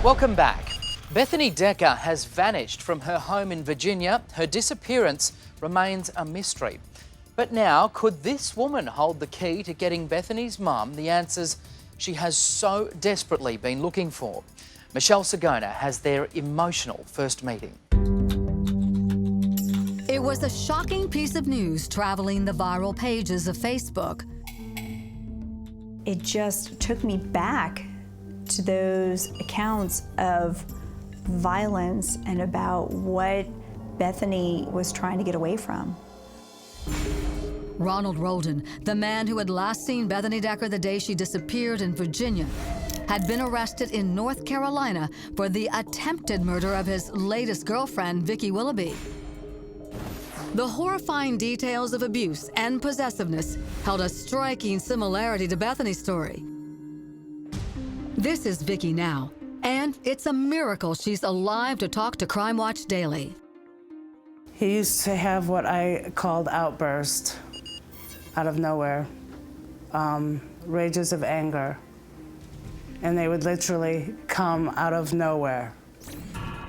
Welcome back. Bethany Decker has vanished from her home in Virginia. Her disappearance remains a mystery. But now, could this woman hold the key to getting Bethany's mum the answers she has so desperately been looking for? Michelle Sagona has their emotional first meeting. It was a shocking piece of news traveling the viral pages of Facebook. It just took me back to those accounts of violence and about what Bethany was trying to get away from. Ronald Roldan, the man who had last seen Bethany Decker the day she disappeared in Virginia, had been arrested in North Carolina for the attempted murder of his latest girlfriend, Vicki Willoughby. The horrifying details of abuse and possessiveness held a striking similarity to Bethany's story. This is Vicki now, and it's a miracle she's alive to talk to Crime Watch Daily. He used to have what I called outbursts out of nowhere, rages of anger, and they would literally come out of nowhere.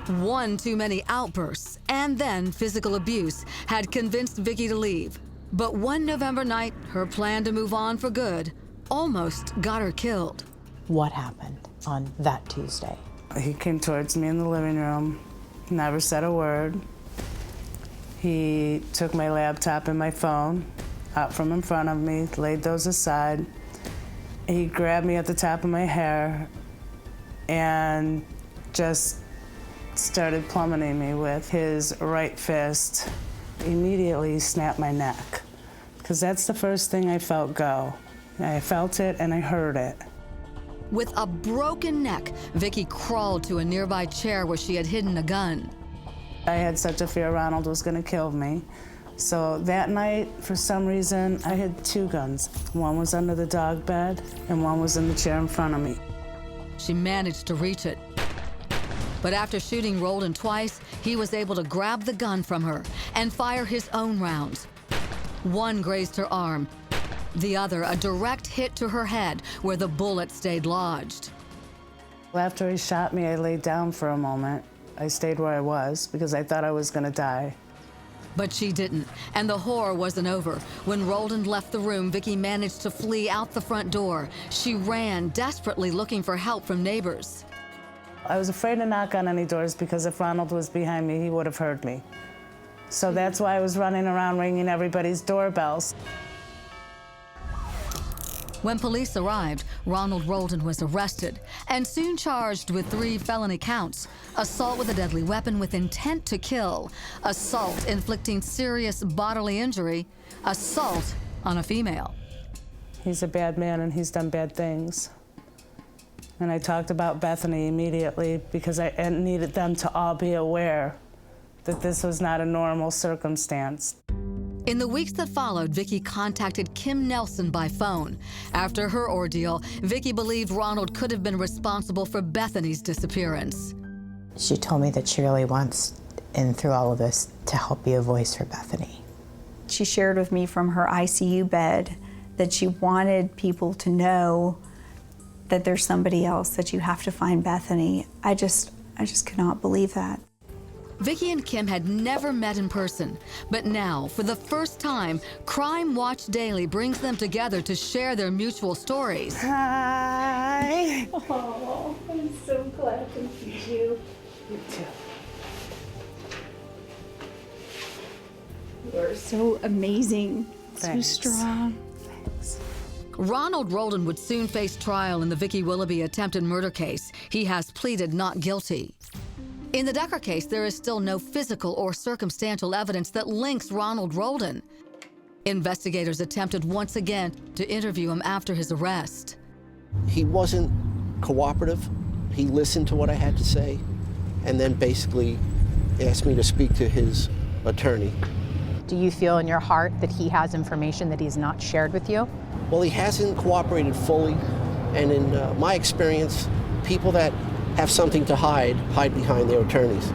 One too many outbursts and then physical abuse had convinced Vicki to leave. But one November night, her plan to move on for good almost got her killed. What happened on that Tuesday? He came towards me in the living room, never said a word. He took my laptop and my phone out from in front of me, laid those aside. He grabbed me at the top of my hair and just started plummeting me with his right fist. Immediately snapped my neck, because that's the first thing I felt go. I felt it and I heard it. With a broken neck, Vicki crawled to a nearby chair where she had hidden a gun. I had such a fear Ronald was gonna kill me. So that night, for some reason, I had two guns. One was under the dog bed and one was in the chair in front of me. She managed to reach it. But after shooting Roldan twice, he was able to grab the gun from her and fire his own rounds. One grazed her arm, the other a direct hit to her head where the bullet stayed lodged. After he shot me, I laid down for a moment. I stayed where I was because I thought I was gonna die. But she didn't, and the horror wasn't over. When Roldan left the room, Vicki managed to flee out the front door. She ran, desperately looking for help from neighbors. I was afraid to knock on any doors because if Ronald was behind me, he would have heard me. So that's why I was running around ringing everybody's doorbells. When police arrived, Ronald Roldan was arrested and soon charged with 3 felony counts: assault with a deadly weapon with intent to kill, assault inflicting serious bodily injury, assault on a female. He's a bad man and he's done bad things. And I talked about Bethany immediately because I needed them to all be aware that this was not a normal circumstance. In the weeks that followed, Vicki contacted Kim Nelson by phone. After her ordeal, Vicki believed Ronald could have been responsible for Bethany's disappearance. She told me that she really wants, and through all of this, to help be a voice for Bethany. She shared with me from her ICU bed that she wanted people to know that there's somebody else, that you have to find Bethany. I just could not believe that. Vicki and Kim had never met in person, but now, for the first time, Crime Watch Daily brings them together to share their mutual stories. Hi. Oh, I'm so glad to meet you. You too. You are so amazing, Thanks. so strong. Thanks. Ronald Roldan would soon face trial in the Vicki Willoughby attempted murder case. He has pleaded not guilty. In the Decker case, there is still no physical or circumstantial evidence that links Ronald Roldan. Investigators attempted once again to interview him after his arrest. He wasn't cooperative. He listened to what I had to say and then basically asked me to speak to his attorney. Do you feel in your heart that he has information that he's not shared with you? Well, he hasn't cooperated fully, and in my experience, people that have something to hide behind their attorneys.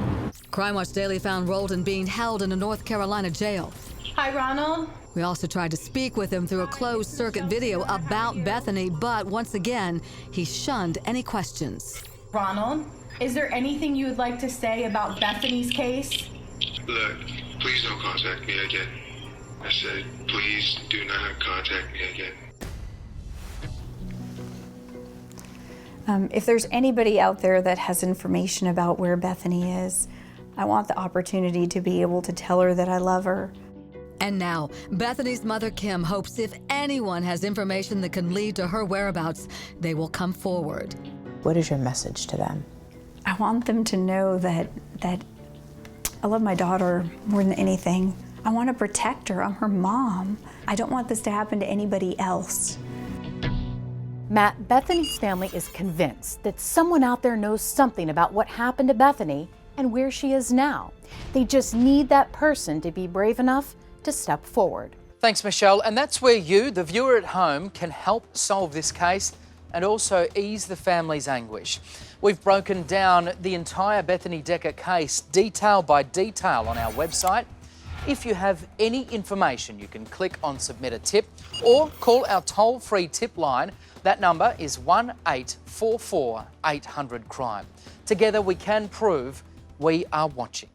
Crime Watch Daily found Roldan being held in a North Carolina jail. Hi, Ronald. We also tried to speak with him through a closed-circuit video about Bethany, but once again, he shunned any questions. Ronald, Is there anything you would like to say about Bethany's case? Look, please don't contact me again. I said, please do not contact me again. If there's anybody out there that has information about where Bethany is, I want the opportunity to be able to tell her that I love her. And now, Bethany's mother, Kim, hopes if anyone has information that can lead to her whereabouts, they will come forward. What is your message to them? I want them to know that I love my daughter more than anything. I want to protect her. I'm her mom. I don't want this to happen to anybody else. Matt, Bethany's family is convinced that someone out there knows something about what happened to Bethany and where she is now. They just need that person to be brave enough to step forward. Thanks, Michelle. And that's where you, the viewer at home, can help solve this case and also ease the family's anguish. We've broken down the entire Bethany Decker case detail by detail on our website. If you have any information, you can click on Submit a Tip or call our toll-free tip line. That number is 1-844-800-CRIME. Together we can prove we are watching.